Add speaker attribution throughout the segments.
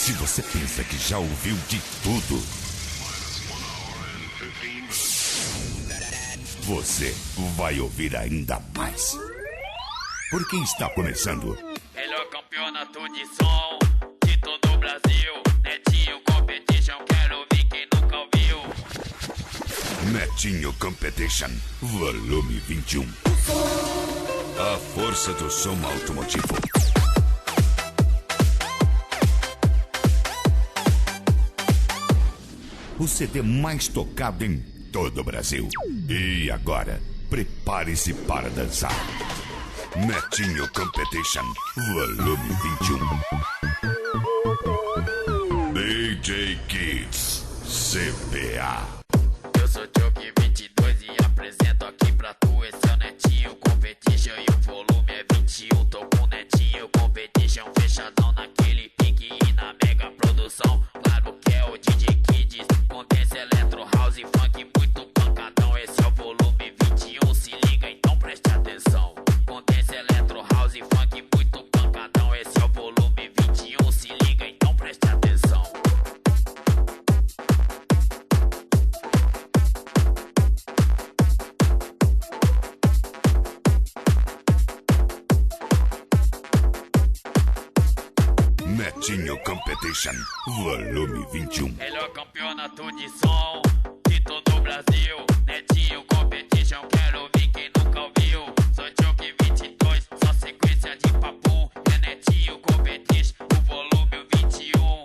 Speaker 1: Se você pensa que já ouviu de tudo, você vai ouvir ainda mais. Porque está começando.
Speaker 2: Melhor campeonato de som de todo o Brasil. Netinho Competition, quero ouvir quem nunca ouviu.
Speaker 1: Netinho Competition, volume 21. A força do som automotivo. O CD mais tocado em todo o Brasil. E agora, prepare-se para dançar. Netinho Competition, volume 21. DJ Kids, CPA.
Speaker 2: Eu sou Choque 22 e apresento aqui pra tu. Esse é o Netinho Competition e o volume é 21. Tô com o Netinho Competition fechadão naquele pique e na mega produção. Claro que é o DJ Kids, condensa eletro, house, funk, muito pancadão. Esse é o volume 21, se liga então preste atenção. Condensa eletro, house, funk, muito pancadão. Esse é o volume 21, se liga então preste atenção.
Speaker 1: Netinho Competition, volume 21.
Speaker 2: Melhor campeonato de som de todo o Brasil. Netinho Competition, quero ouvir quem nunca ouviu. Sou Choque 22, só sequência de papum. É Netinho Competition, o volume 21.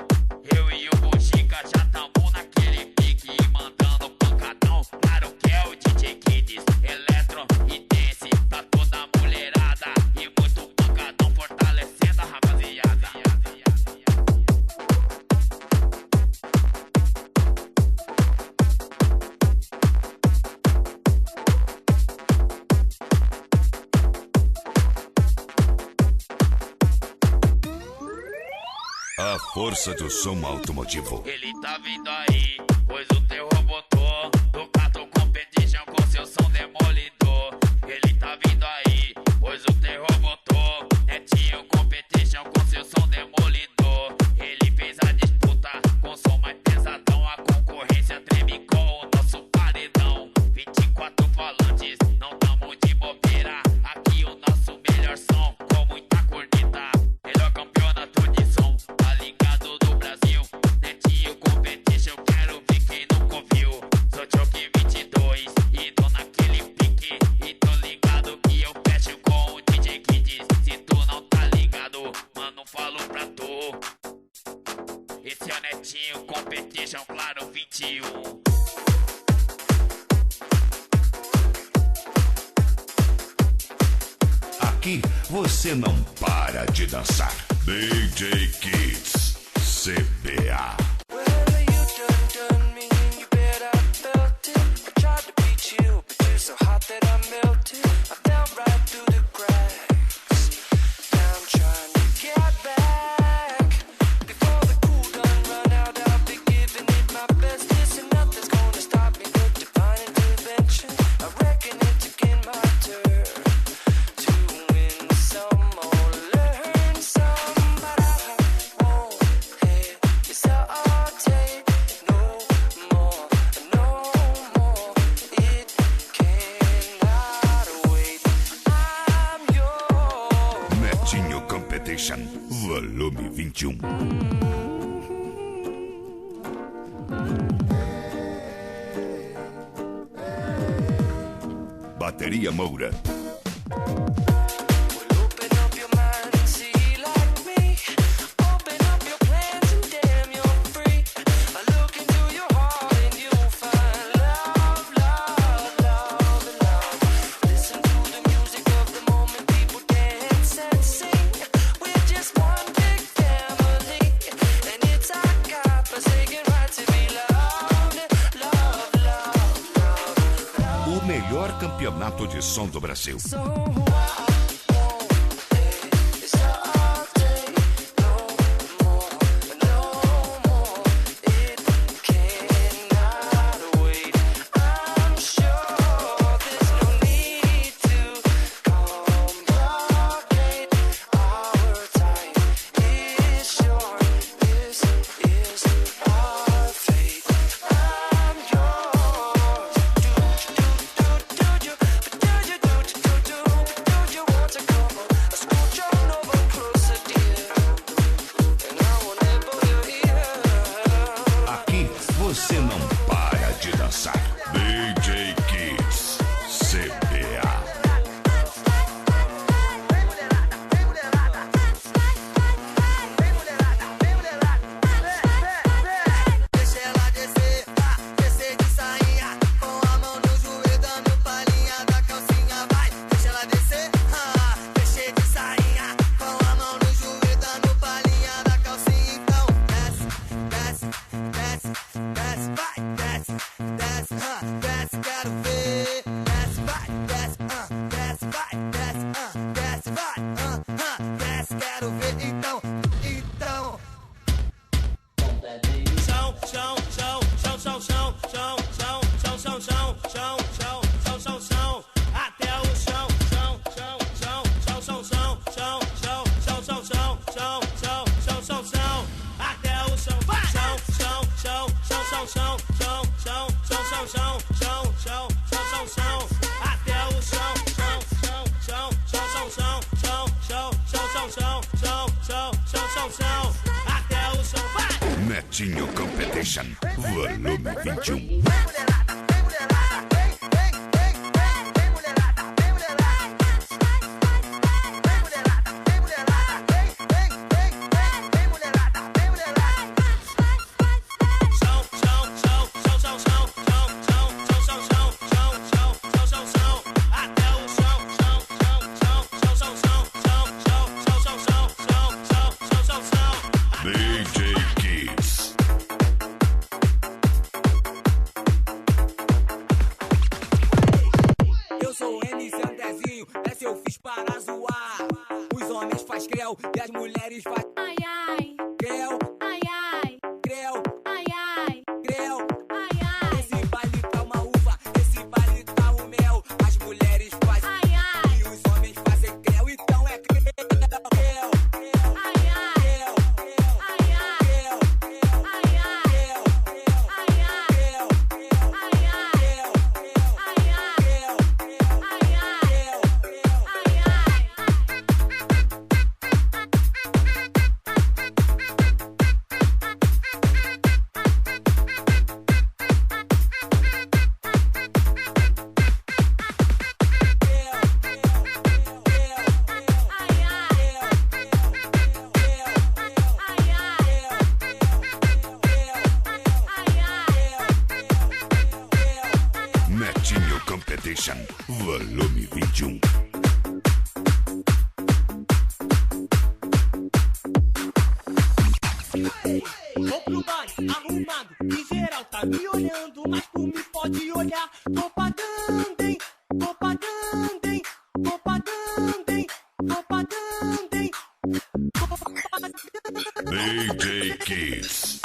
Speaker 2: Eu e o Buchica já tamo naquele pique e mandando pancadão. Claro que é o DJ Kids, eletro e dance pra toda a mulherada. E muito pancadão fortalecendo a rapaziada.
Speaker 1: A força do som automotivo.
Speaker 2: Ele tá vindo aí, pois o teu robotou do Cato Competition com seu som demolidor. Ele tá vindo aí, pois o teu robotou Netinho Competition com seu som demolidor. Ele fez a disputa com som mais pesadão. A concorrência treme com o nosso paredão. 24 falantes, não tamo de bobeira. Aqui o nosso melhor som com muita corneta. Melhor campeonato de som, tá ligado do Brasil. Netinho Competition, quero ver quem nunca ouviu. Sou Choque 22 e tô naquele pique. E tô ligado que eu fecho com o DJ Kids. Se tu não tá ligado, mano, falo pra tu. Esse é o Netinho Competition, claro, 21.
Speaker 1: Aqui você não para de dançar. DJ Kids, CPA. Netinho Competition, volume 21. Bateria Moura. O melhor campeonato de som do Brasil.
Speaker 3: This chão, chão, chão, chão, chão, chão, chão, chão, chão, até o chão, vai!
Speaker 1: Netinho Competition, volume 21.
Speaker 4: E as mulheres faz ai ai, creu, ai ai, creu, ai ai, creu, ai ai. Esse baile tá uma uva, esse baile tá o mel. As mulheres fazem ai ai e os homens fazem creu, então é creu, creu, creu, ai ai, creu, creu, ai ai, creu, creu, ai ai, creu, creu, ai ai, creu, creu, ai ai, creu, creu, ai ai, creu, creu, ai ai, creu, creu, ai ai.
Speaker 1: Netinho Competition, volume 21.
Speaker 3: Vou pro baile, arrumado, e geral tá me olhando, mas por mim pode olhar. Propaganda, hein? Propaganda, hein? Propaganda, hein? Propaganda, hein?
Speaker 1: DJ Kiss.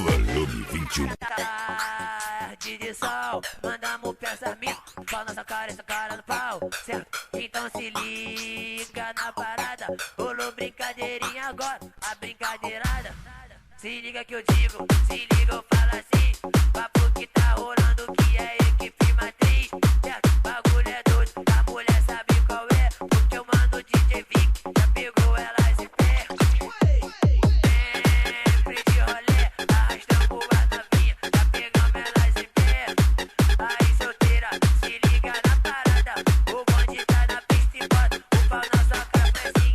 Speaker 1: Volume 21.
Speaker 5: Tarde de sol, mandamos pensamento pra nossa cara, essa cara no pau, certo? Então se liga na parada, rolou brincadeirinha agora, a brincadeirada. Se liga que eu digo, se liga eu falo assim, papo que tá rolando que é equipe matriz, certo? Bagulho é doido, a mulher sabe qual é, porque eu mando o DJ Vic, já pegou elas em pé. Sempre de rolê, arrastamos a novinha, já pegamos elas em pé. Aí solteira, se liga na parada, o bonde tá na pista e bota o pau na sua cara, foi assim,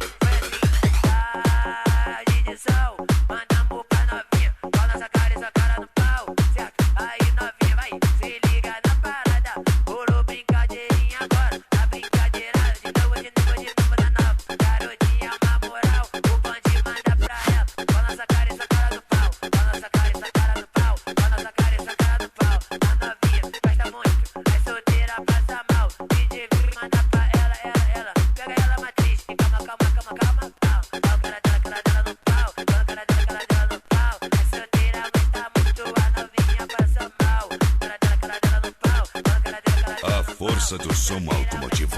Speaker 5: tarde de sol, mandamos pra novinha, pau nessa cara e essa cara no pau, certo? Aí novinha, vai, se liga na parada, rolou brincadeirinha agora, a brincadeira de novo, de novo, de novo na nova, garotinha, uma moral, o bonde manda pra ela, pau nessa cara e essa cara no pau, pau nessa cara e essa cara no pau, pau nessa cara e essa cara no pau, a novinha gosta muito, é solteira, passa mal, DJ Vic manda pra ela, pega ela matriz, e calma, pau, pau cara dela no pau, pau cara dela no pau, é solteira, gosta muito, a novinha passa mal, cara dela no pau, pau cara dela.
Speaker 1: A força do som automotivo.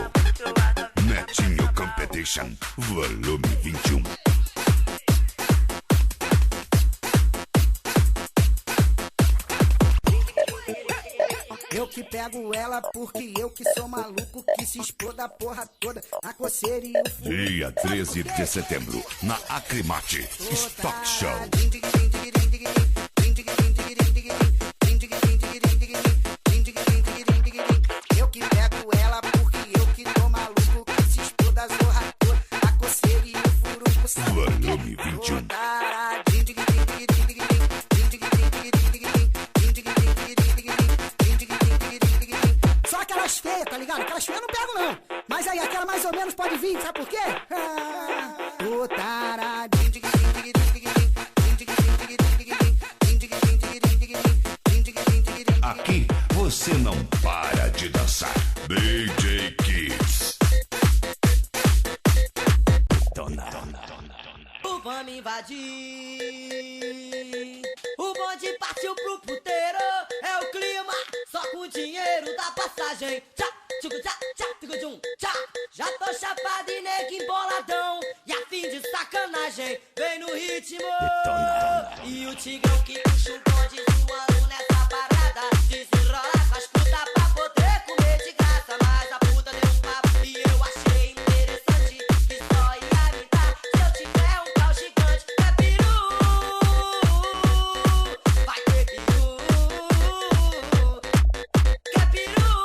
Speaker 1: Netinho Competition, volume 21.
Speaker 3: Eu que
Speaker 6: pego ela porque eu que sou maluco, que se exploda a porra toda, a coceira e o furo.
Speaker 1: Dia 13 de setembro, na Acrimate Stock Show.
Speaker 6: Eu que pego ela porque eu que tô maluco, que se exploda a zorra toda, a coceira e o furo.
Speaker 1: Volume 21.
Speaker 6: Só aquelas feias, tá ligado? Aquelas feias eu não pego não. Mas aí aquela mais ou menos pode vir, sabe por quê? Ô taradinho.
Speaker 1: Aqui você não para de dançar. DJ Kids.
Speaker 3: O vamos invadir. O bonde partiu pro puteiro. É o clima, só com o dinheiro da passagem. Tchá, tchucu, tchá, tchá, tchucu, tchum, tchá. Já tô chapado e nego emboladão. E a fim de sacanagem, vem no ritmo. E o tigrão que puxa o bonde zoando nessa parada. Desenrola com as putas pra poder comer de graça. Mas a puta deu um papo e eu achei interessante. Que só ia me dar se eu tiver um pau gigante. É peru, vai ter peru. Quer peru,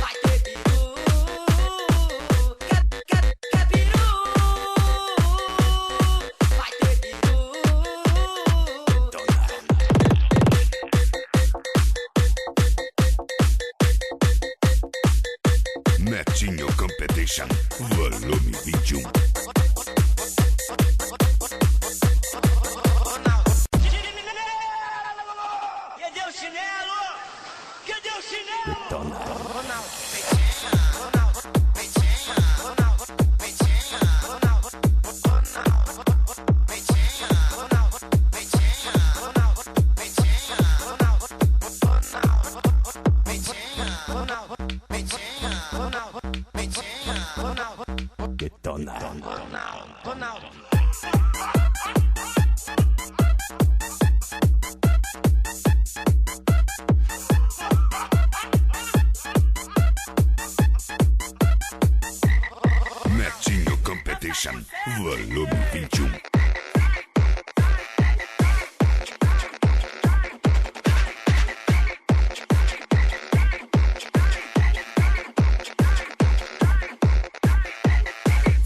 Speaker 3: vai ter peru. Quer peru, vai ter peru.
Speaker 1: Netinho Competition, volume 21.
Speaker 3: Cadê o chinelo? Cadê o chinelo?
Speaker 1: Netinho Competition, volume 21.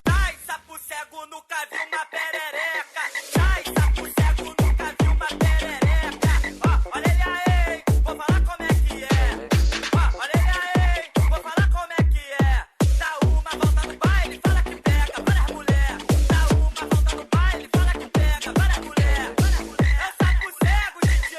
Speaker 3: Sai, sapo cego, nunca vi uma perereca. Sai, sapo cego, nunca vi uma perereca. Ó, olha ele aí, vou falar como é que é. Ó, olha ele aí, vou falar como é que é. Dá uma volta no baile, fala que pega várias mulher. Dá uma volta no baile, fala que pega várias mulher. É sapo cego, DJ.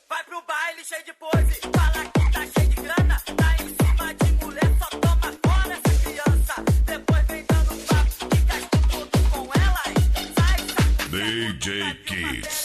Speaker 3: Vai pro baile cheio de pose, fala que tá cheio de grana. Tá em cima de mulher, só toma fora essa criança. Depois vem dando papo e gasta tudo com ela. E sai,
Speaker 1: DJ Kids.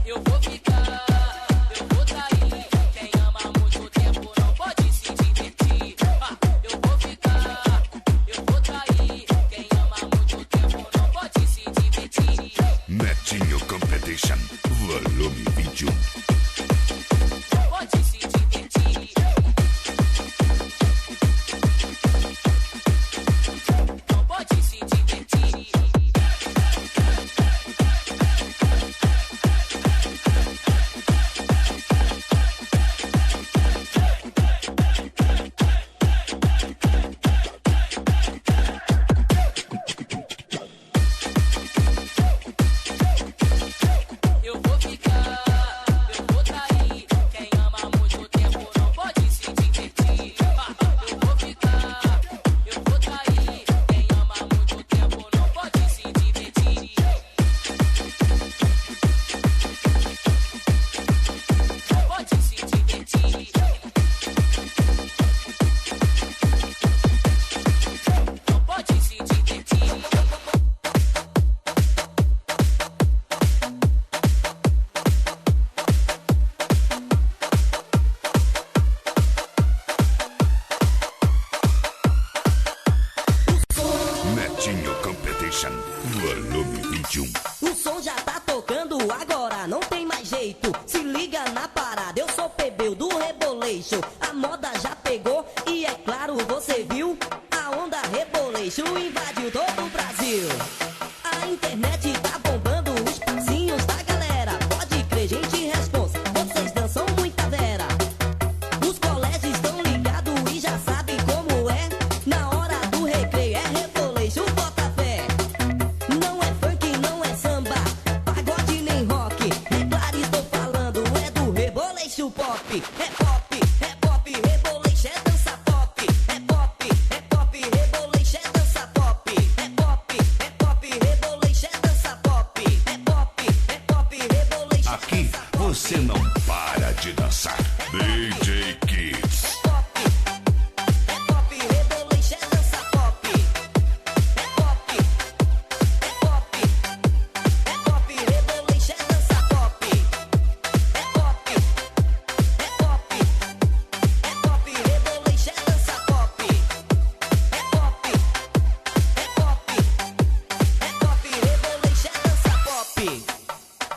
Speaker 4: Eu vou ficar, eu vou sair. Quem ama há muito tempo não pode se divertir. Eu
Speaker 1: 21.
Speaker 7: O som já tá tocando agora, não tem mais jeito. Se liga na parada, eu sou plebeu do Rebolation. A moda já pegou e é claro, você viu? A onda Rebolation invadiu todo o Brasil. A internet tá bombando os passinhos da galera. Pode crer, gente responsa, vocês dançam muita vera. Os colégios estão ligados e já sabem como é. Na hora do recreio é Rebolation, bota fé. Não é funk, não é samba, pagode nem rock. É claro, estou falando, é do Rebolation Pop. É pop, Rebolation é dança pop. É pop, Rebolation é dança pop. É pop, Rebolation é dança pop. É pop, Rebolation.
Speaker 1: Aqui você não para de dançar. DJ Kids.
Speaker 7: É pop, Rebolation é dança pop. É pop, Rebolation é dança pop. É pop, Rebolation é dança pop. É pop, Rebolation é dança pop.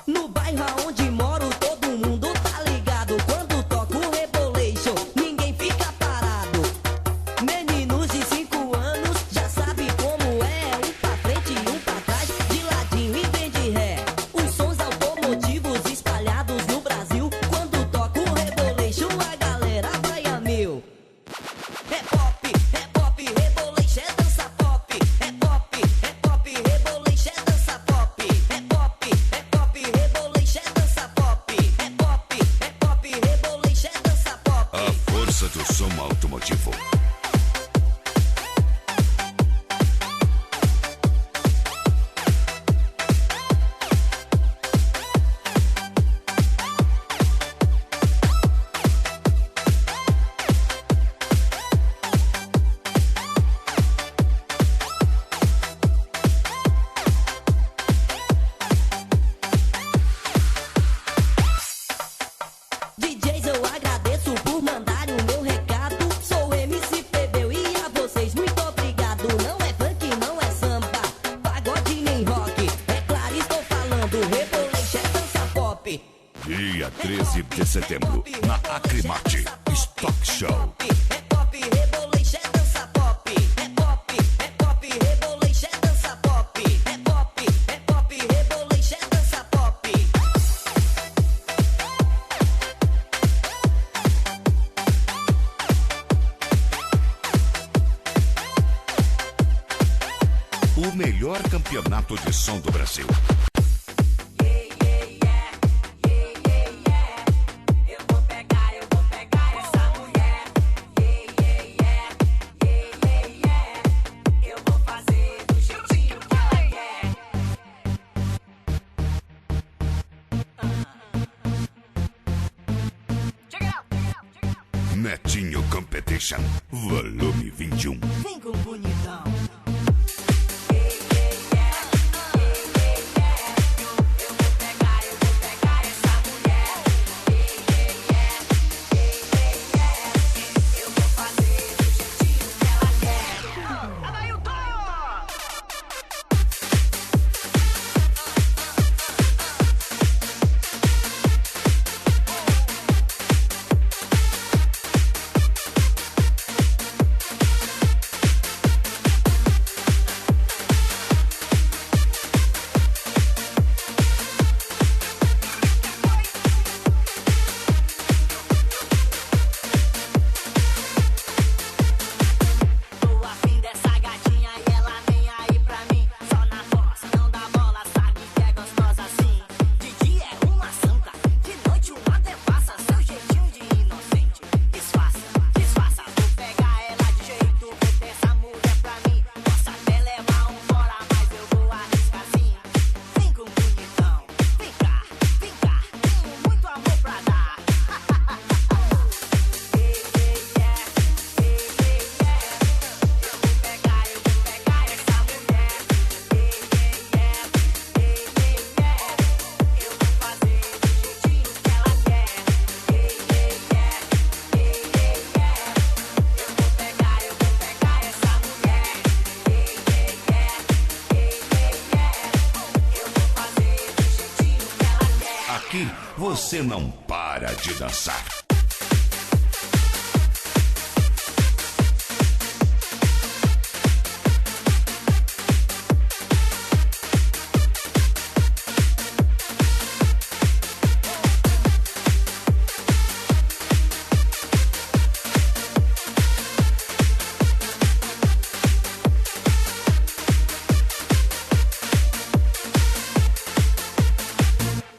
Speaker 7: No bairro onde moro todo mundo tá ligado. Quando toco o Rebolation, ninguém fica parado. Meninos de 5 anos já sabem como é. Um pra frente e um pra trás, de ladinho e vem de ré. Os sons automotivos espalhados no Brasil. Quando toco o Rebolation, a galera vai a mil. É pop, Rebolation é dança pop. É pop, Rebolation é dança pop. É pop, Rebolation é dança pop. É pop, Rebolation é dança pop.
Speaker 1: A força do som automotivo.
Speaker 7: DJs, eu agradeço por mandarem o meu recado. Sou MC Plebeu e a vocês muito obrigado. Não é funk, não é samba, pagode nem rock. É claro, estou falando, Rebolation é dança pop.
Speaker 1: Dia 13 de setembro, na Acrimate Stock Show.
Speaker 7: É pop, Rebolation é dança pop. É pop, Rebolation é dança pop. É pop, Rebolation é dança pop.
Speaker 1: O melhor campeonato de som do Brasil.
Speaker 4: Eu vou pegar essa mulher. Eu vou fazer do jeitinho que ela quer.
Speaker 1: Netinho Competition, volume 21.
Speaker 6: Vem com o bonitão.
Speaker 4: Eu vou pegar essa mulher. Eu vou fazer do jeitinho que ela quer. Adailton!
Speaker 1: você não para de dançar.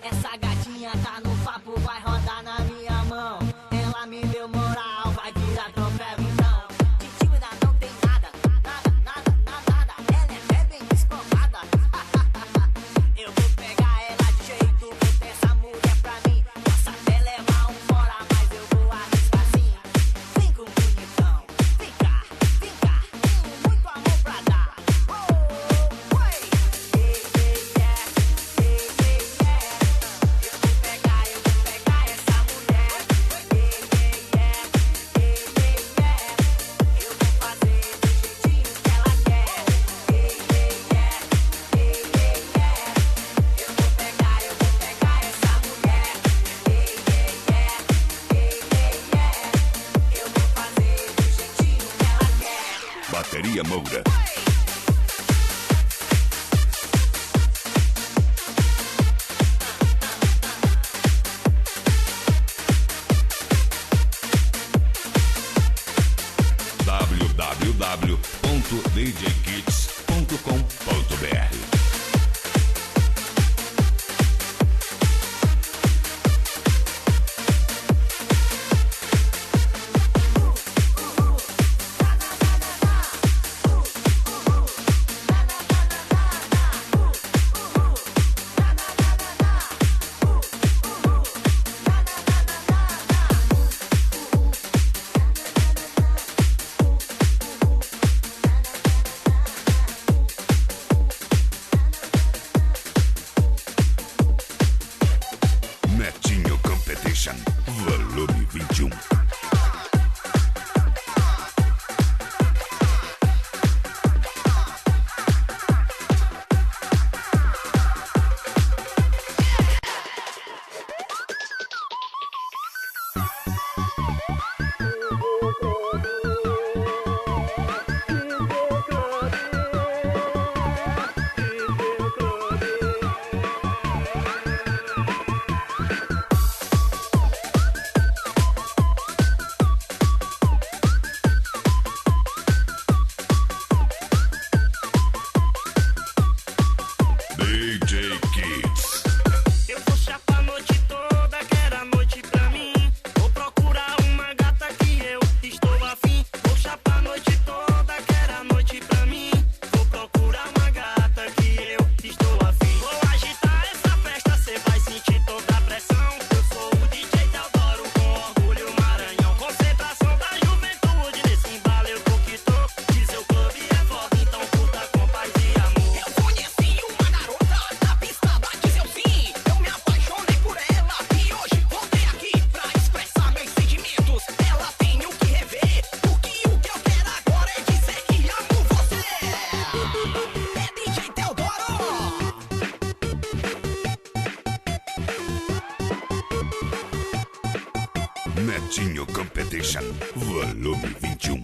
Speaker 7: Essa gatinha tá no papo, vai rodar na minha mão. Ela me deu moral, vai virar troféu então. De tímida não tem nada, nada. Ela é bem escovada. Eu vou pegar ela de jeito, vou ter essa mulher pra mim. Posso até levar um fora, mas eu vou arriscar sim. Vem com o bonitão, vem cá, tenho muito amor pra dar. Oh, oi, yeah. Eu vou pegar essa mulher. Eu vou fazer do jeitinho que ela quer. Eu vou pegar essa mulher. Eu vou fazer do jeitinho que ela quer.
Speaker 1: Bateria Moura. www.djkits.com.br. Netinho Competition, volume 21. DJ Kits.
Speaker 3: Eu vou chapar a noite toda, quero a noite pra mim. Vou procurar uma gata que eu estou afim. Vou chapar a noite toda, quero a noite pra mim. Vou procurar uma gata que eu estou afim. Vou agitar essa festa, cê vai sentir toda a pressão. Eu sou o DJ Teodoro com orgulho Maranhão. Concentração da juventude, nesse embalo eu tô que tô. Diz seu clube é foda, então curta com paz e amor.
Speaker 4: Eu conheci uma garota na pista da Diesel Sim. Eu me apaixonei por ela e hoje voltei aqui pra expressar meus sentimentos. Ela tem o que rever, porque o que eu quero agora é dizer que amo você. É DJ Teodoro.
Speaker 1: Netinho Competition, volume 21.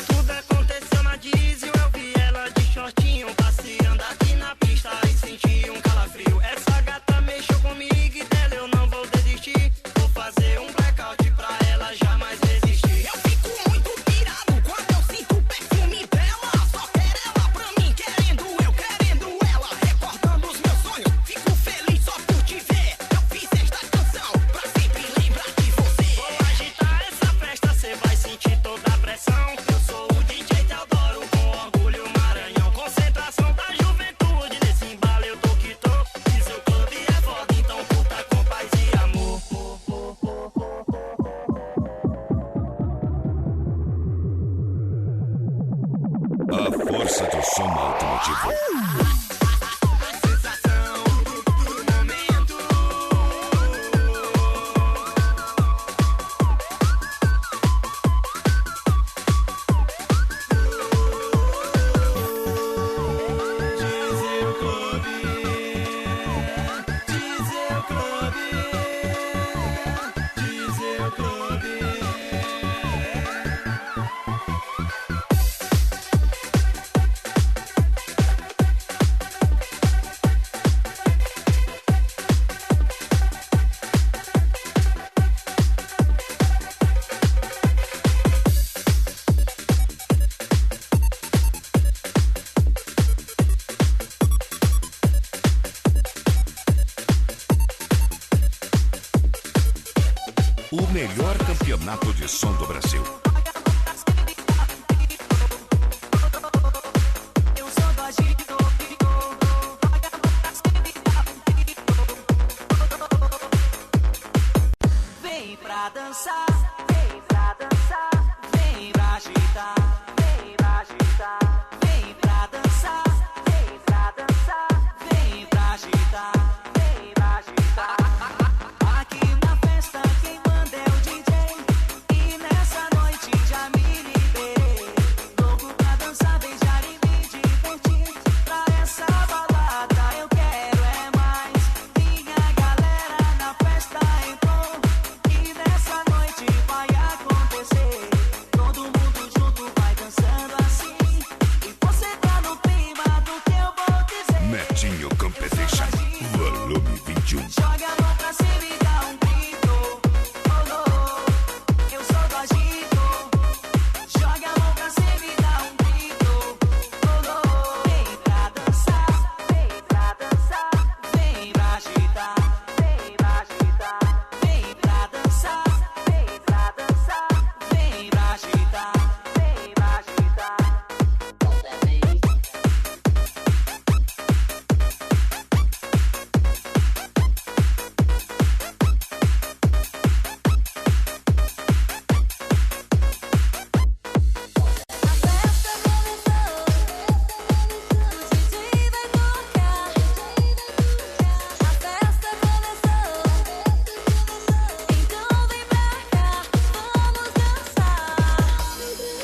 Speaker 3: Tudo aconteceu na diesel, eu vi ela de shortinho passeando aqui na pista e senti um calafrio. Essa gata mexeu comigo e dela eu não vou desistir. Vou fazer um blackout pra ela jamais resistir.
Speaker 4: Eu fico muito pirado quando eu sinto o perfume dela. Só quero ela pra mim, querendo ela, recordando os meus sonhos. Fico feliz só por te ver. Eu fiz esta canção pra sempre lembrar de você.
Speaker 3: Vou agitar essa festa, cê vai sentir toda a pressão. Eu sou o DJ Teodoro com orgulho Maranhão. Concentração da juventude, nesse embalo eu tô que tô. E seu clube é foda, então curta com paz e amor.
Speaker 1: A força do som automotivo.
Speaker 4: A sensação do momento.
Speaker 1: melhor campeonato de som do Brasil.
Speaker 4: Eu sou do agito. Vem pra dançar, vem pra dançar, vem pra agitar, vem pra agitar, vem pra dançar, vem pra dançar, vem pra agitar, vem pra agitar. Aqui na festa quem manda é o DJ e nessa noite já me liberei. Louco pra dançar, beijar e me divertir. Pra essa balada eu quero é mais. Minha galera na festa entrou e nessa noite vai acontecer. Todo mundo junto vai dançando assim e você tá no clima do que eu vou dizer.
Speaker 1: Netinho Competition, volume 21.
Speaker 4: Joga a mão pra cima e dá um grito. Oh, oh, eu sou do agito. Joga a mão pra cima e dá um grito. Oh, oh, vem pra dançar, vem pra dançar, vem pra agitar, vem pra agitar, vem pra dançar, vem pra dançar, vem pra agitar, vem pra agitar.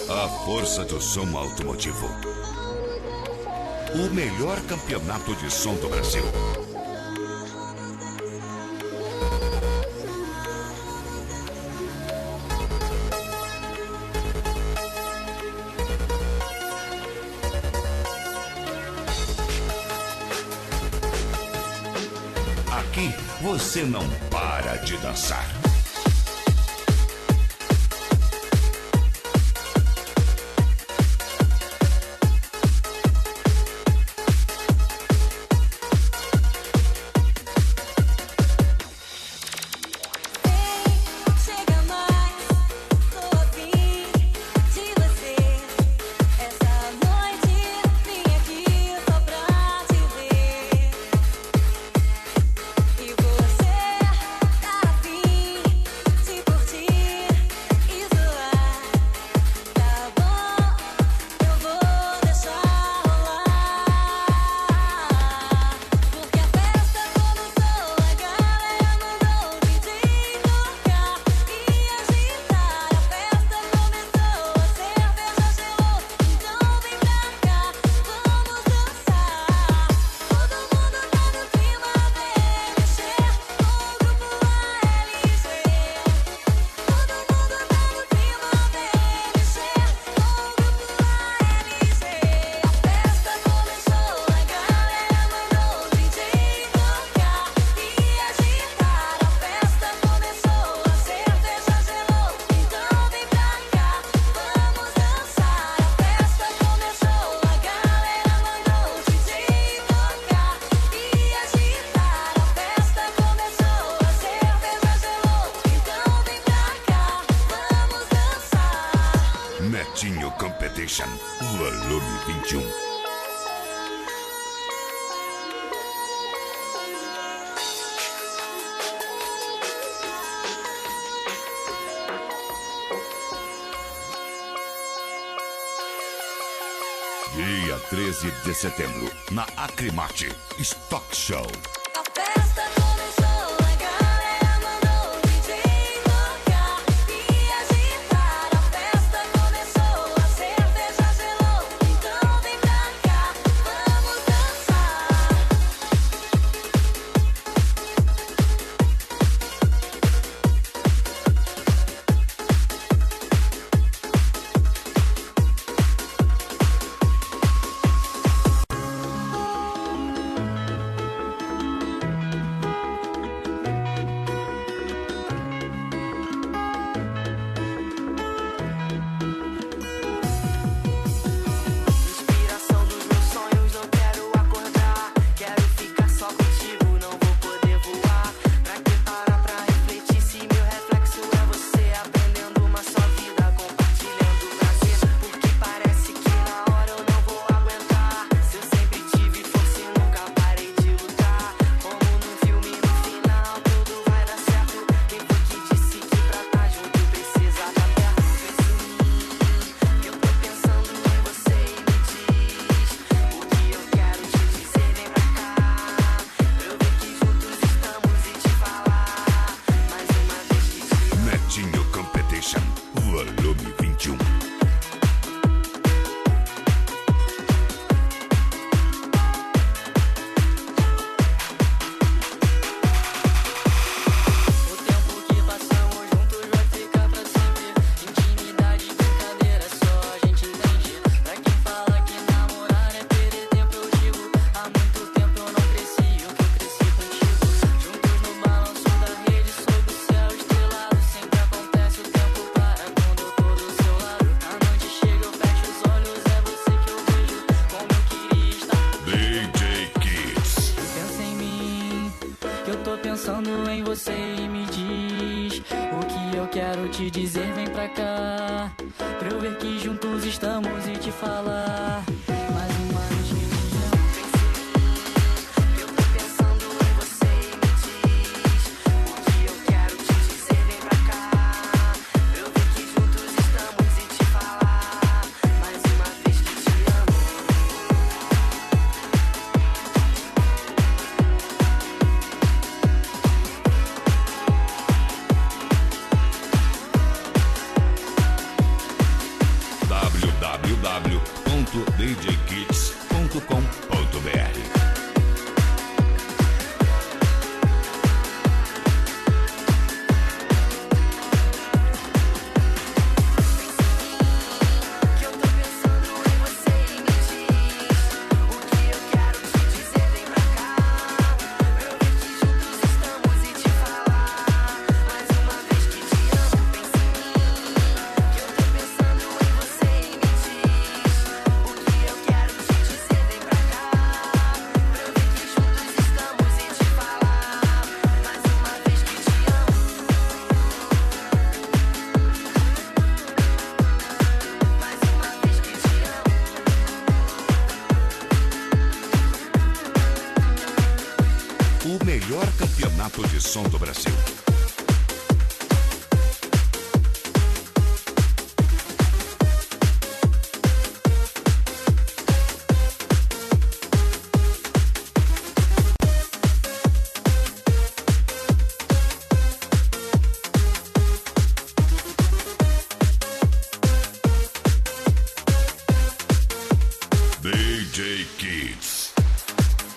Speaker 1: A força do som automotivo. O melhor campeonato de som do Brasil. Aqui você não para de dançar.
Speaker 4: Chega mais, tô afim de você. Essa noite vim aqui só pra te ver. E você tá afim de curtir e zoar. Tá bom, eu vou deixar rolar. Porque a festa começou, a galera mandou o DJ tocar e agitar. A festa começou, a cerveja gelou, então vem pra cá, vamos dançar. Todo mundo tá no clima, vem mexer com o grupo ALG. Todo mundo tá no clima, vem mexer com o grupo ALG. A festa começou, a galera mandou o DJ tocar e agitar. A festa começou, a cerveja gelou, então vem pra cá, vamos dançar. A festa começou, a galera mandou o DJ tocar e agitar. A festa começou, a cerveja gelou, então vem pra cá, vamos dançar.
Speaker 1: Netinho Competition, volume 21. Dia 13 de setembro, na Acrimate, Stock Show.
Speaker 4: A festa começou, a galera mandou o DJ tocar e agitar. A festa começou, a cerveja gelou, então vem pra cá, vamos dançar.
Speaker 8: te dizer, vem pra cá, pra eu ver que juntos estamos e te falar. Mais uma vez que te amo.
Speaker 5: Eu tô pensando em você e me diz o que eu quero te dizer, vem pra cá, pra eu ver que juntos estamos e te falar. Mais uma vez que te amo.
Speaker 1: www.djkits.com.br.
Speaker 5: Que eu tô pensando em você e me diz o que eu quero te dizer, vem pra cá, pra eu ver que juntos estamos e te falar. Mais uma vez que te amo, pensa em mim. Que eu tô pensando em você e me diz o que eu quero te dizer, vem pra cá, pra eu ver que juntos estamos e te falar. Mais uma vez que te amo. Mais uma vez que te amo.
Speaker 1: O melhor campeonato de som do Brasil. DJ Kids.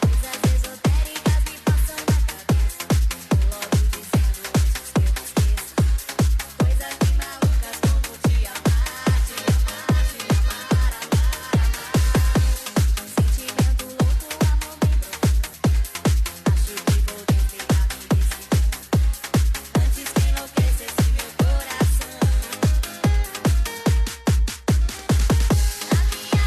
Speaker 5: Coisas esotéricas me passam na cabeça. Logo dizendo antes que eu esqueça. Coisas bem malucas como te amar, te amar, te amar,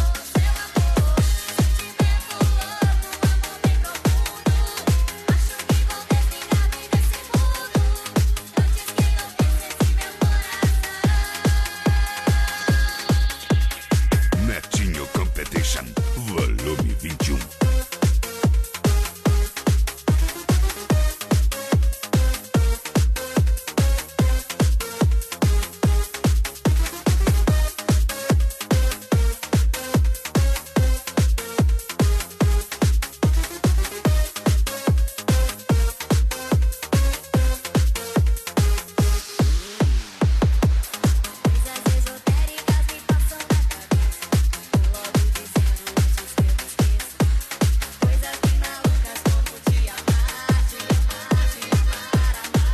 Speaker 5: amar, amar.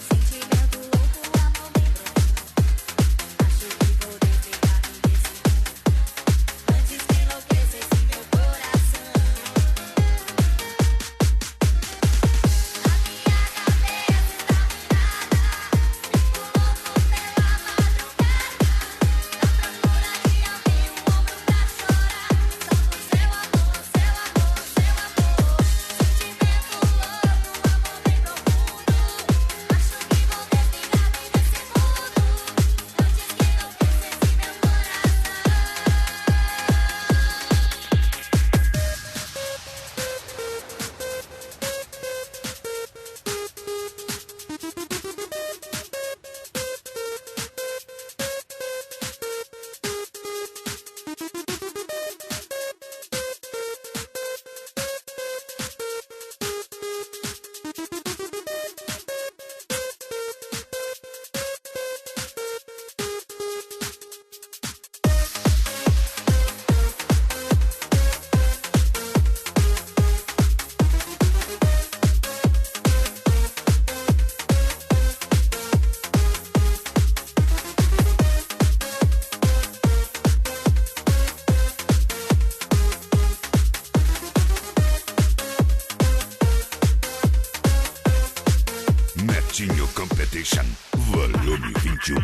Speaker 5: Sentimento louco, amor bem profundo. Acho que vou desligar-me desse mundo antes que enlouquecesse meu coração. Na minha cabeça está muita
Speaker 1: Netinho Competition, volume 21.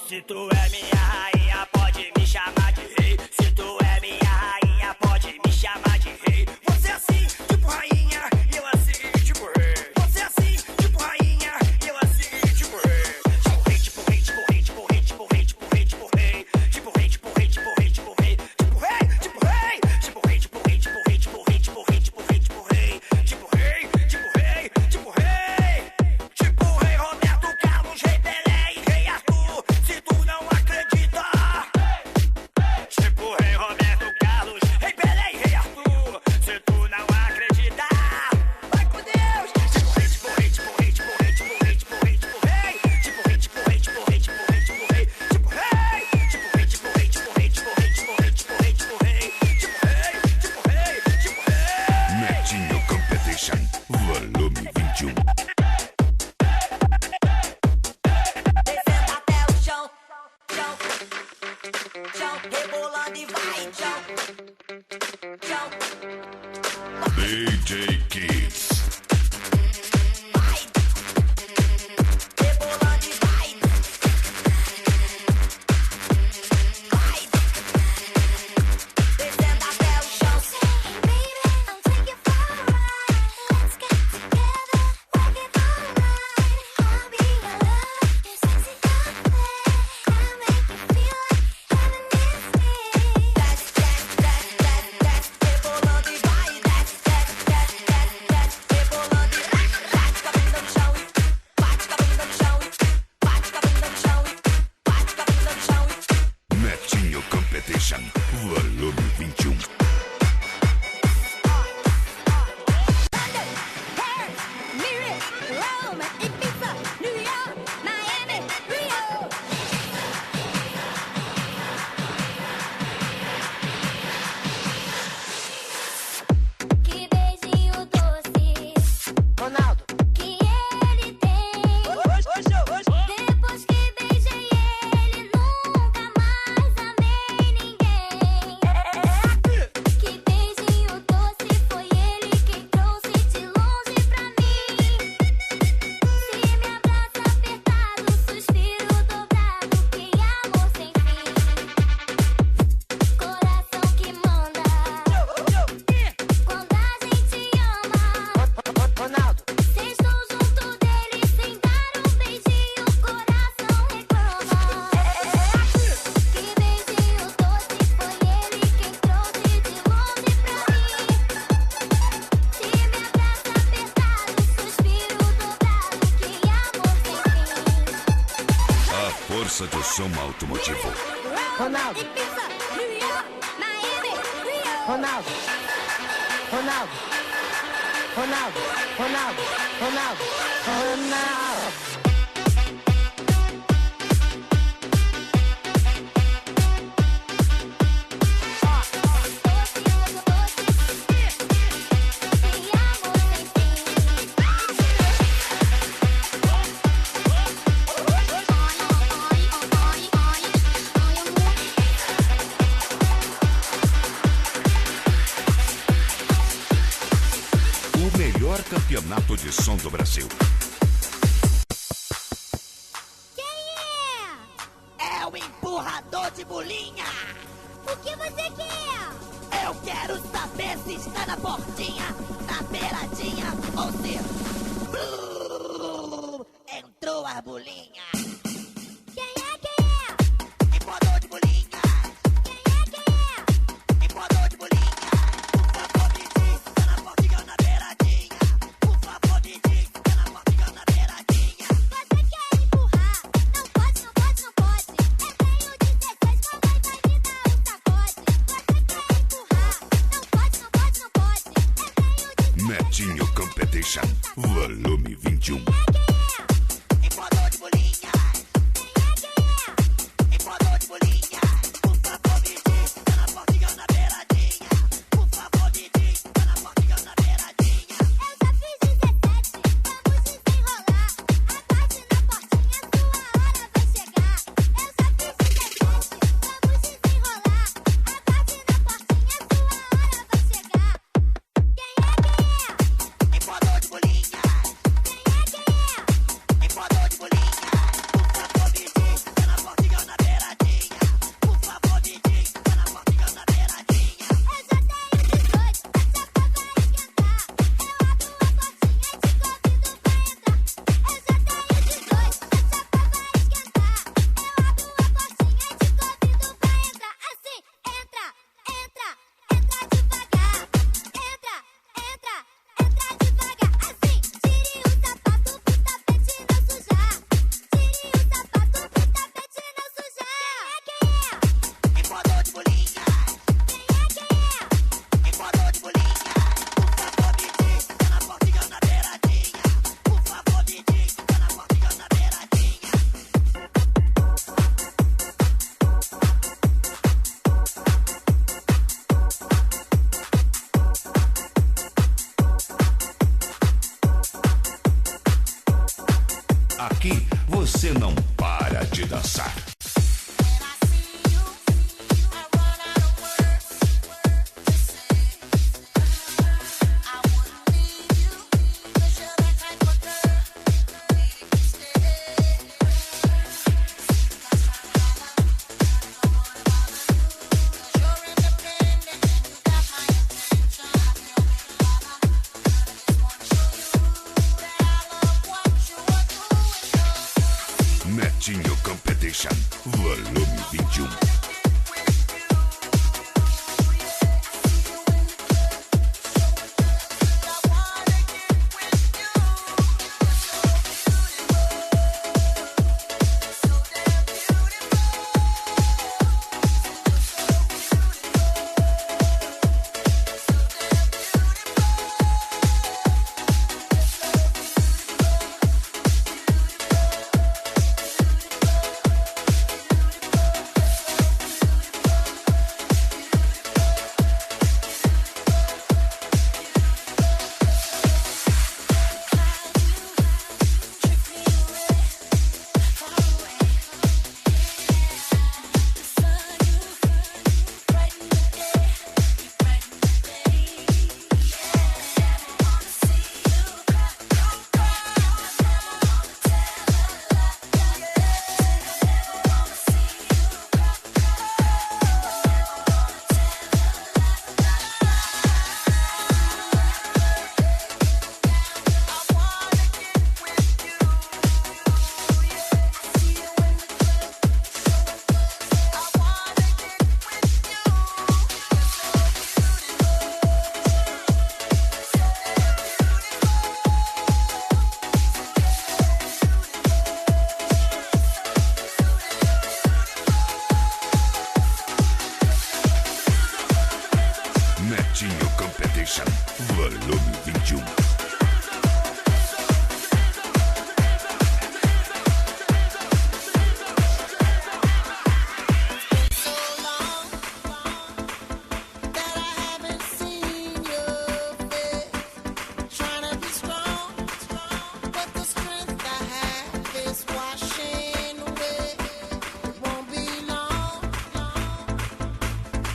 Speaker 3: Se tu é minha rainha, pode me chamar de rei. Se tu é minha rainha, pode me chamar de rei. Você assim, tipo rainha, eu assim, tipo rei. Você assim, tipo rainha, eu assim, tipo rei. Tipo rei, tipo rei, tipo rei, tipo rei, tipo rei, tipo rei, tipo rei. Tipo rei, tipo rei, tipo rei, tipo rei. Tipo rei, tipo rei. Tipo rei, tipo rei, tipo rei, tipo rei, tipo rei, tipo rei, tipo rei. Tipo rei, tipo rei, tipo rei. Tipo rei Roberto Carlos, rei Pelé e rei Arthur. Se tu não acredita. Tipo rei Roberto Carlos, rei Pelé e rei Arthur. Se tu não acredita. Vai com Deus. Tipo rei, tipo rei, tipo rei, tipo rei, tipo rei, tipo rei, tipo rei. Tipo rei, tipo rei, tipo rei, tipo rei, tipo rei. Tipo rei. Tipo rei, tipo rei, tipo rei, tipo rei, tipo rei, tipo rei, tipo rei. Tipo rei, tipo rei, tipo rei.
Speaker 1: Netinho Competition, volume 21.
Speaker 7: Descendo até o chão, chão, chão, rebolando e vai, chão, chão,
Speaker 1: DJ Kids.
Speaker 7: vai, rebolando e vai, vai, descendo até o chão. Rebolando e vai, desce, desce, desce, desce, desce, rebolando e bate com a bunda no chão, bate com a bunda no chão, bate com a bunda no chão, bate com a bunda no chão.
Speaker 1: Netinho Competition, volume 21.
Speaker 9: Que beijinho doce
Speaker 7: Ronaldo,
Speaker 9: que ele tem. Depois que beijei ele, nunca mais amei ninguém. Que beijinho doce foi ele quem trouxe de longe pra mim. Se me abraça apertado, suspiro dobrado, que amor sem fim. Coração que manda quando a gente ama.
Speaker 7: Ronaldo,
Speaker 9: Se estou junto dele sem dar um beijinho, o coração reclama. Que beijinho doce foi ele quem trouxe de longe pra mim. Se me abraça apertado, suspiro dobrado, que amor sem fim.
Speaker 1: A força do som automotivo.
Speaker 7: Ronaldo,
Speaker 9: Ibiza, New York, Miami, Rio.
Speaker 7: Ronaldo, Ronaldo, Ronaldo, Ronaldo, Ronaldo, Ronaldo.
Speaker 1: O melhor campeonato de som do Brasil.
Speaker 7: É o empurrador de bolinha.
Speaker 9: O que você quer?
Speaker 7: Eu quero saber se está na portinha, na beiradinha ou se entrou a bolinha.
Speaker 9: Quem é?
Speaker 7: Empurrador de bolinha,
Speaker 9: Quem é?
Speaker 7: empurrador de bolinha. Por favor, me diz se está na portinha ou na beiradinha. Por favor, me diz se está na portinha ou na beiradinha.
Speaker 9: Você quer empurrar? Não pode, não pode, não pode. Eu tenho 16, mamãe vai me dar um sacode. Você quer empurrar? Não pode, não pode, não pode. Eu tenho 16.
Speaker 1: Netinho Competition, volume 21.
Speaker 7: Empurrador de bolinha, empurrador de bolinha. Por favor, me diz se está na portinha ou na beiradinha. Por favor, me diz se está na portinha ou na beiradinha.
Speaker 9: Eu já fiz 17, vamos desenrolar. Aguarde na portinha, sua hora vai chegar. Eu já fiz 17, vamos desenrolar. Aguarde na portinha, sua hora vai chegar. Quem é?
Speaker 7: Empurrador de bolinha,
Speaker 9: Quem é?
Speaker 1: aqui você não para de dançar. Netinho Competition, volume 21. Netinho Competition, volume 21.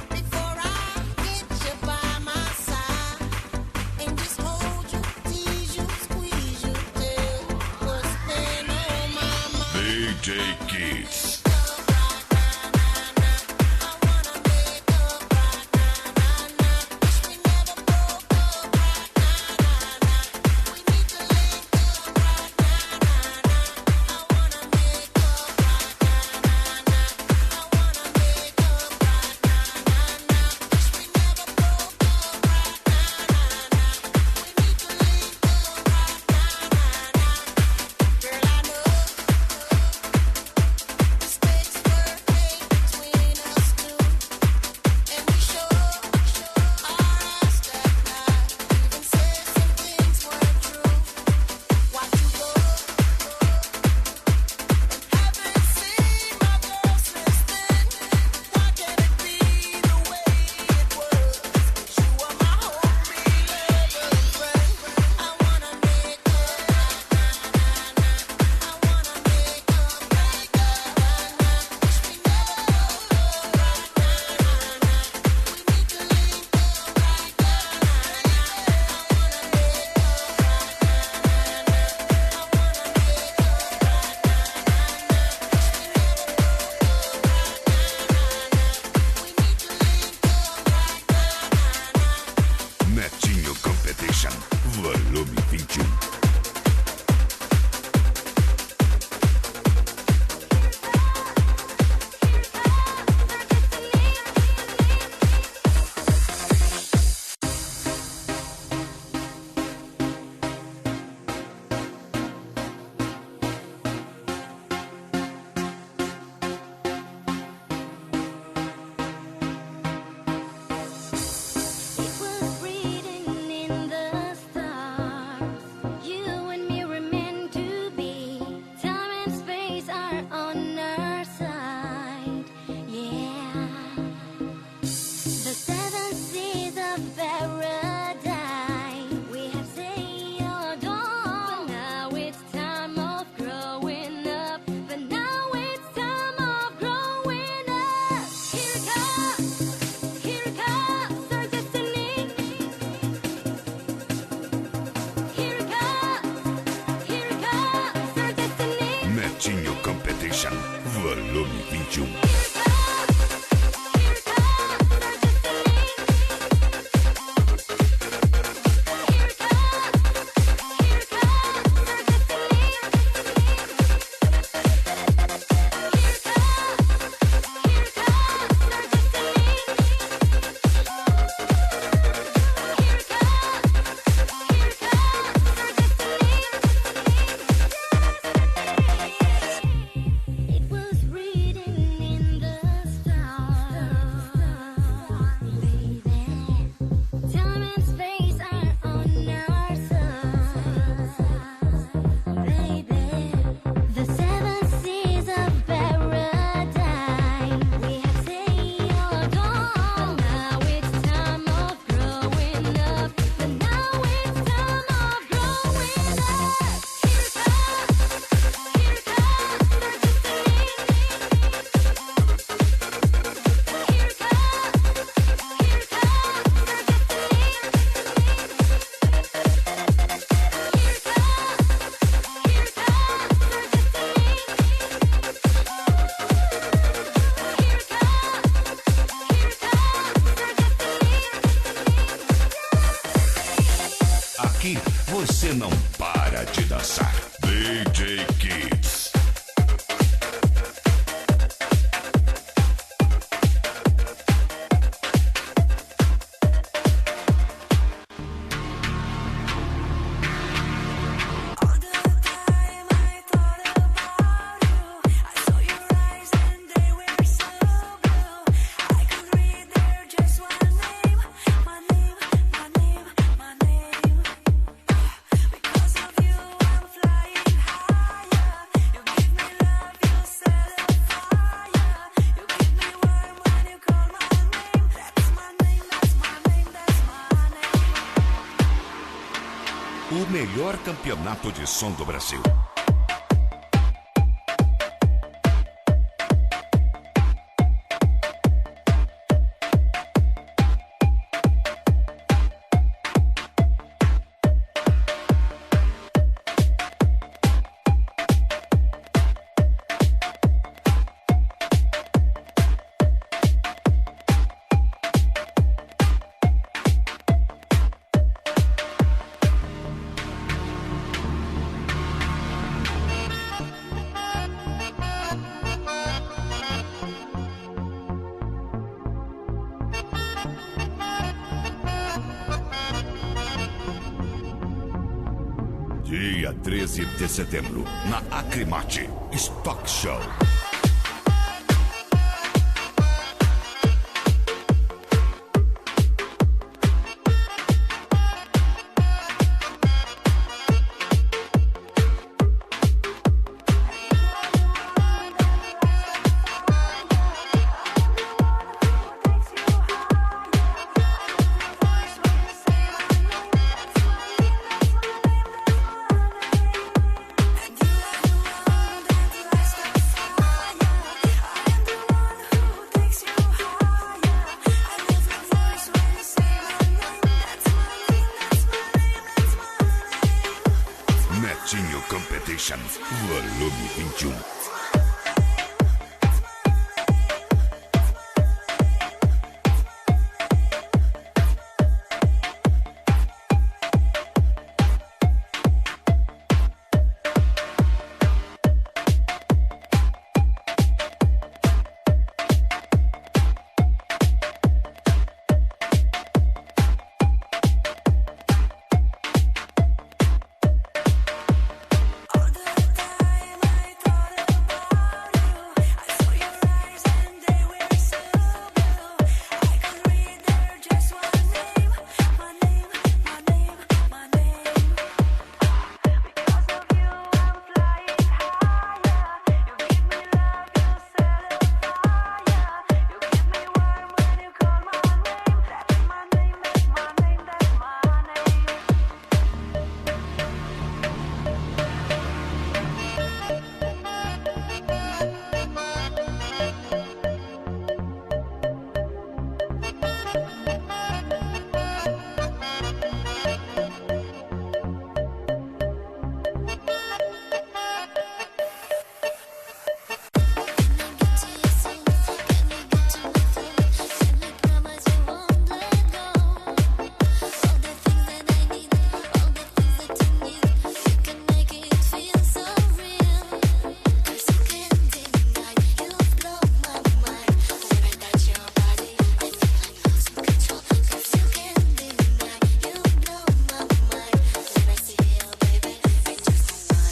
Speaker 9: Before I get you by my side and just hold you
Speaker 1: Aqui você não para de dançar. DJ Kids. O melhor campeonato de som do Brasil. Dia 13 de setembro, na Acrimate, Stock Show. Netinho Competition, volume 21.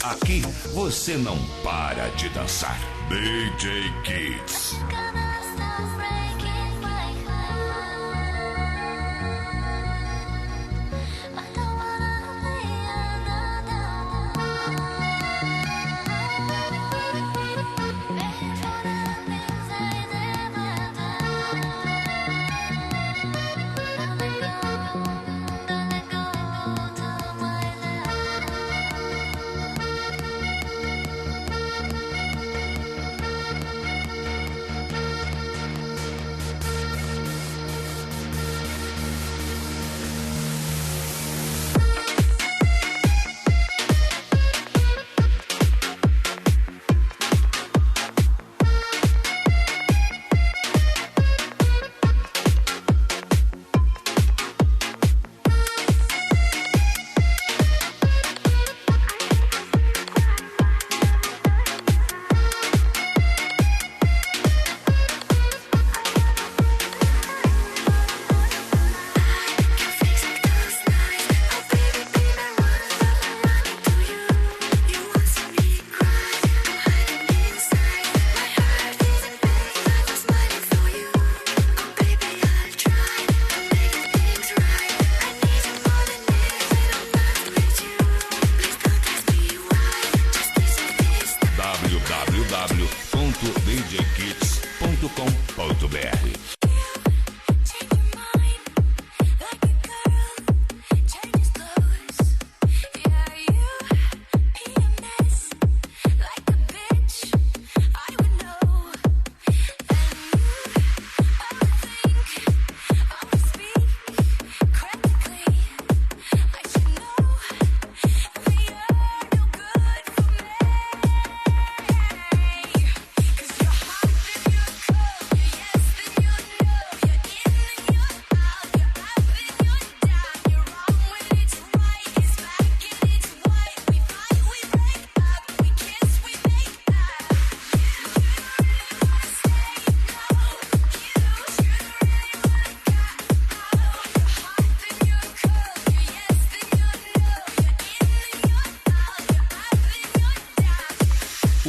Speaker 1: Aqui você não para de dançar. DJ Kids.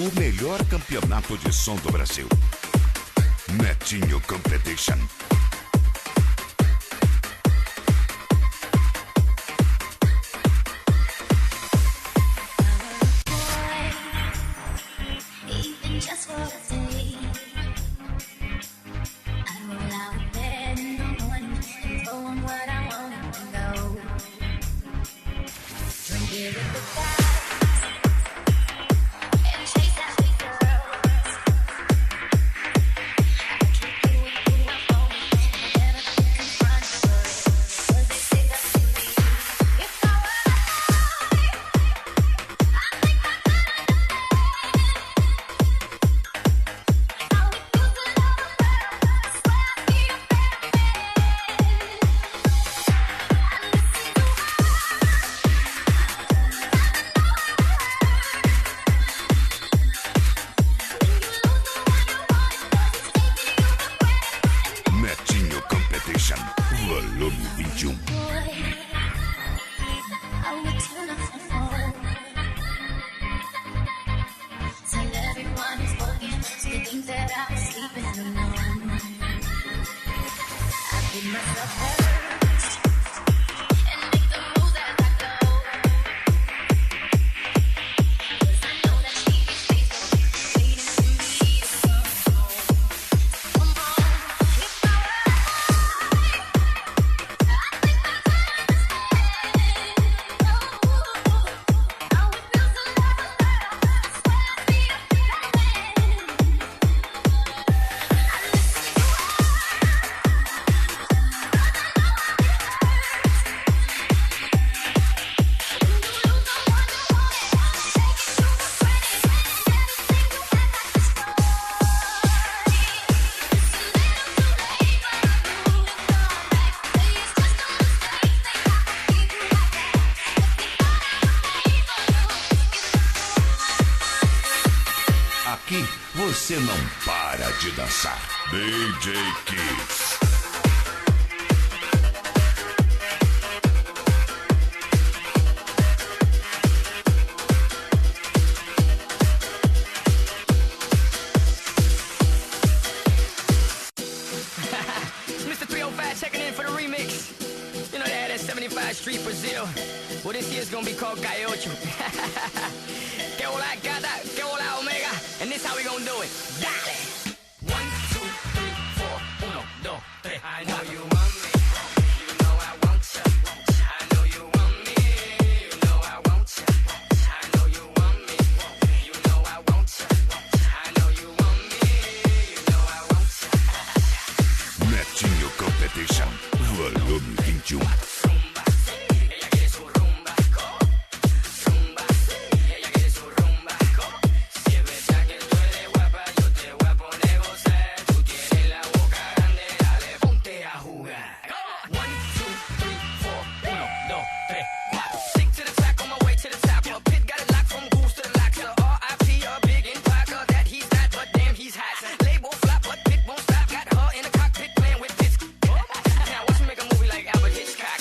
Speaker 1: o melhor campeonato de som do Brasil. Netinho Competition.
Speaker 9: Even just for a day, I roll out of bed in the morning and go on what I want to go. Drink it with the guys and chase after girls. I keep doing who I want, never confront girls, 'cause they say that to me. If I were I think I
Speaker 1: Netinho Competition, volume 21.
Speaker 9: I would turn off the phone. Tell everyone who's spoken to think that I was sleeping alone. I give myself first and make the moves as I go. 'Cause I know that she is faithful, waiting for me to come home. Come on, if I were
Speaker 1: Aqui você não para de dançar. DJ Kids.
Speaker 10: It's Mr. 305 checking in for the remix. You know they had that 75 Street Brazil. Well, this year's gonna be called Caiocho. Que hola gata, que hola omega. And this how we gonna do it. Dale! 1, 2, 3, 4, 1, 2, 3. I know you want me. You know I want you. I know you want me. You know I want you. I know you want me. You know I want you. I know you want me. You know I want you.
Speaker 1: Netinho Competition, volume 21.
Speaker 10: Ella quiere su rumba, rumba. Ella quiere su rumba, si es verdad que tú eres guapa, yo te voy a poner a gozar. Tú tienes la boca grande, dale, ponte a jugar. 1, 2, 3, 4, 1, 2, 3, 4. Stick to the track on my way to the top. A pit got it locked from goose to the lock. To R.I.P. a big Parker that he's not, but damn he's hot. Label flop, but pit won't stop. Got her in the cockpit playing with bits. Now watch me make a movie like Albert Hitchcock.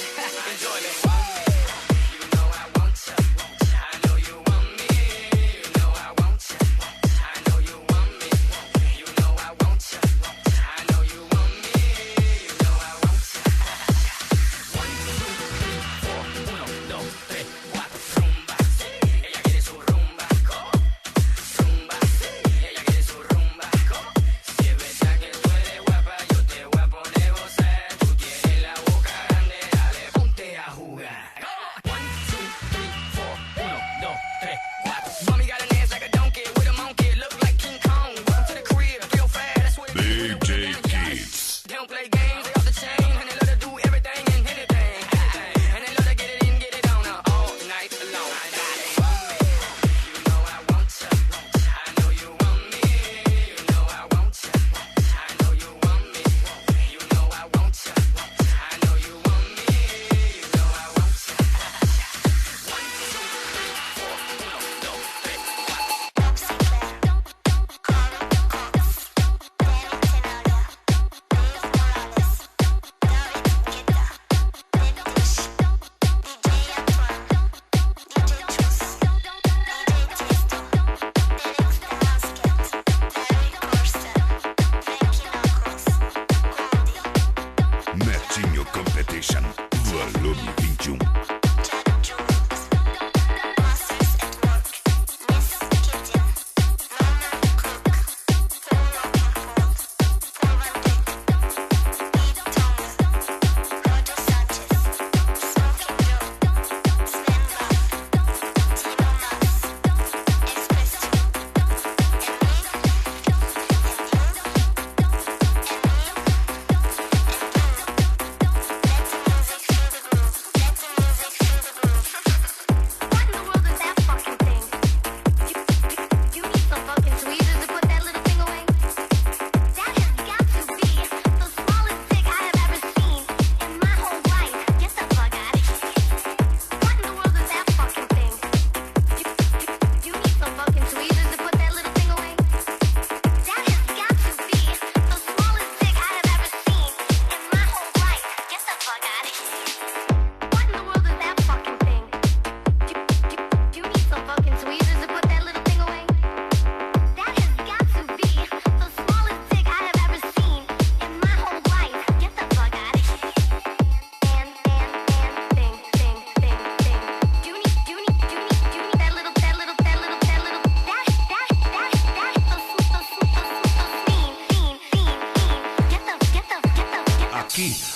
Speaker 1: Competition, volume 21.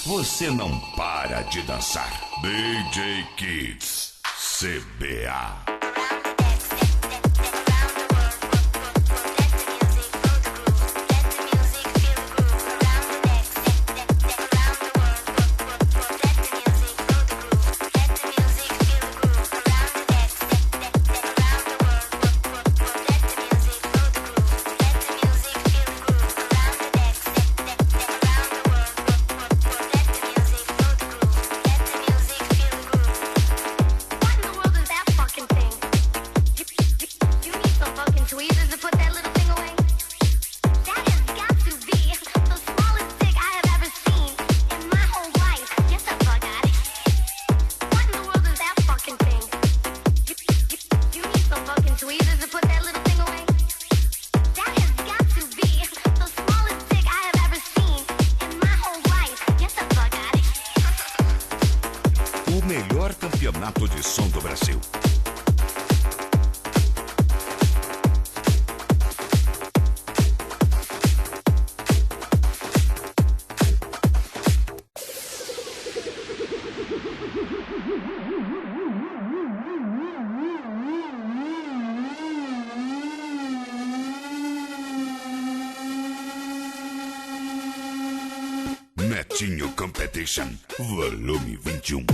Speaker 1: Você não para de dançar. DJ Kids, CBA. Melhor campeonato de som do Brasil. Netinho Competition, volume 21.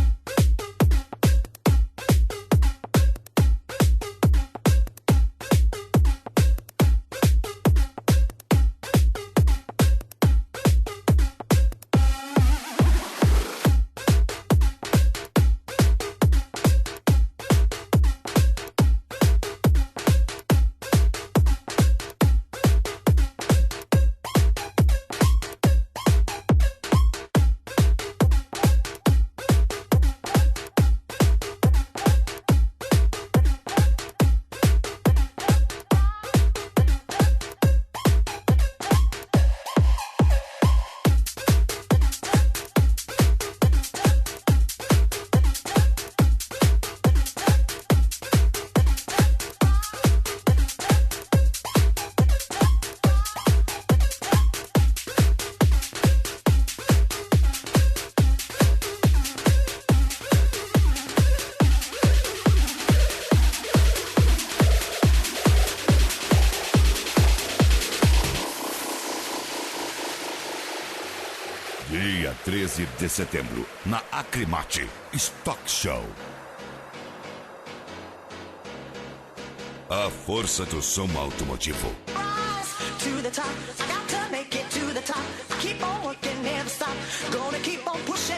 Speaker 1: Dia 13 de setembro, na Acrimate, Stock Show. A força do som automotivo.
Speaker 11: To the top, I got to make it to the top. I keep on working, never stop. Gonna keep on pushing.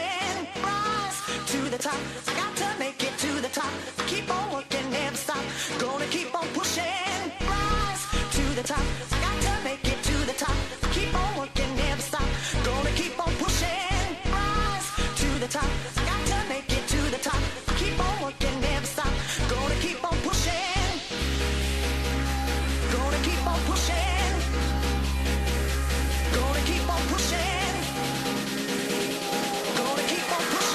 Speaker 11: Rise to the top, I got to make it to the top. I keep on working, never stop. Gonna keep on pushing. Rise to the top, I got to make it to the top. I keep on working, never stop. Gonna keep on pushing. Rise to the top, I got to make it to the top. I keep on working, never stop. Gonna keep on pushing. Gonna keep on pushing. Gonna keep on pushing. Gonna keep on pushing.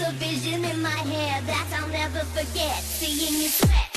Speaker 9: a vision in my head that I'll never forget. Seeing you sweat.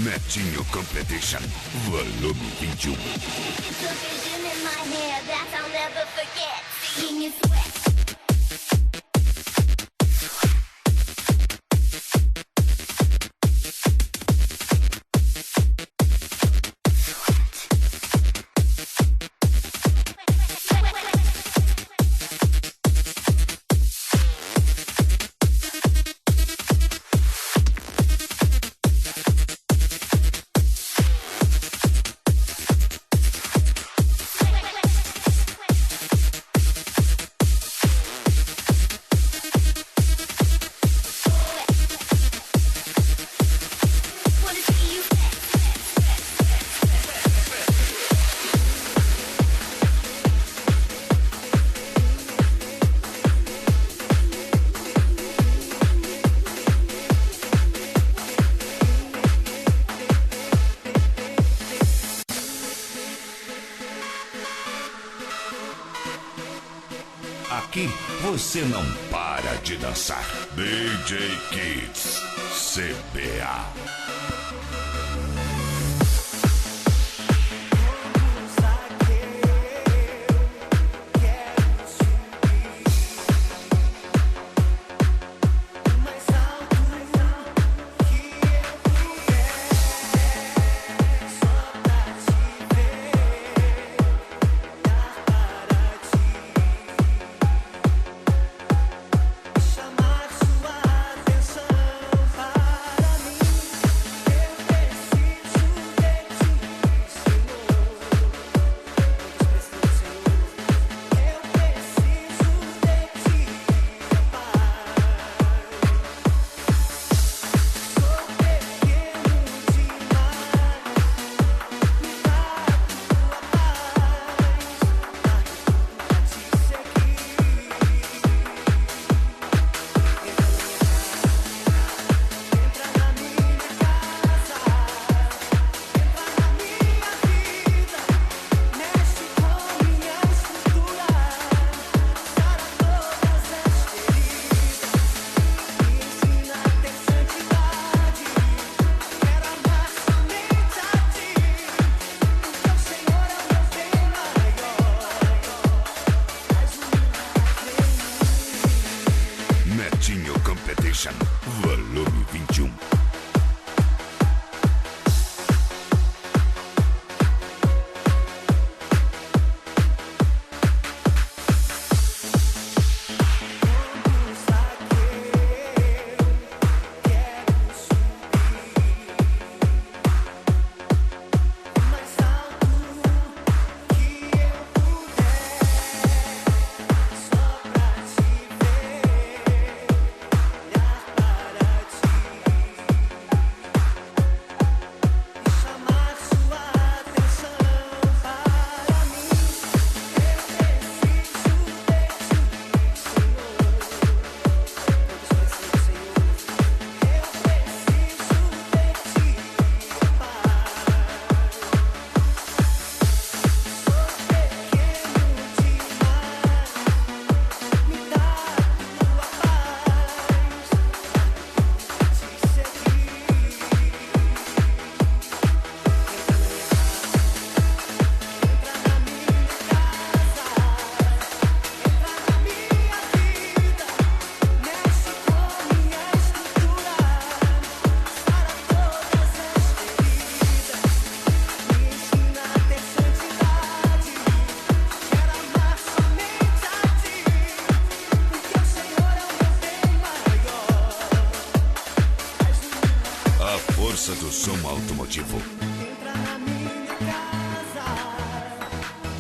Speaker 1: Netinho Competition, volume 21.
Speaker 9: The vision in my head that I'll never forget. Seeing you sweat.
Speaker 1: Aqui você não para de dançar. DJ Kids, CBA. Netinho Competition, volume 21.
Speaker 11: Pra
Speaker 1: Casa do Som Automotivo.
Speaker 3: Entra na minha casa,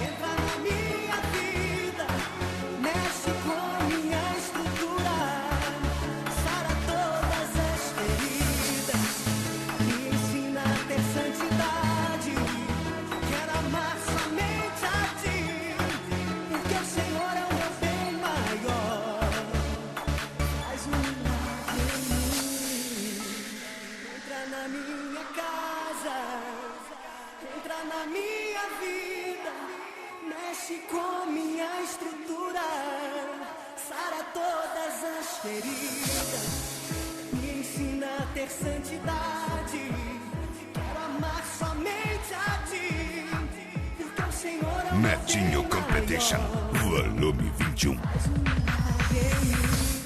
Speaker 3: entra na minha vida, mexe com a minha estrutura, sara todas as feridas, me ensina a ter santidade. Quero amar somente a ti, porque o Senhor é o meu bem maior. Faz um milagre em mim. Entra na minha casa, entra na minha vida, mexe com minha estrutura, sara todas as feridas, me ensina a ter santidade. Quero amar somente a ti, porque o Senhor é o meu
Speaker 1: Netinho
Speaker 3: bem
Speaker 1: Competition,
Speaker 3: maior.
Speaker 1: volume 21.
Speaker 3: Faz um milagre em mim.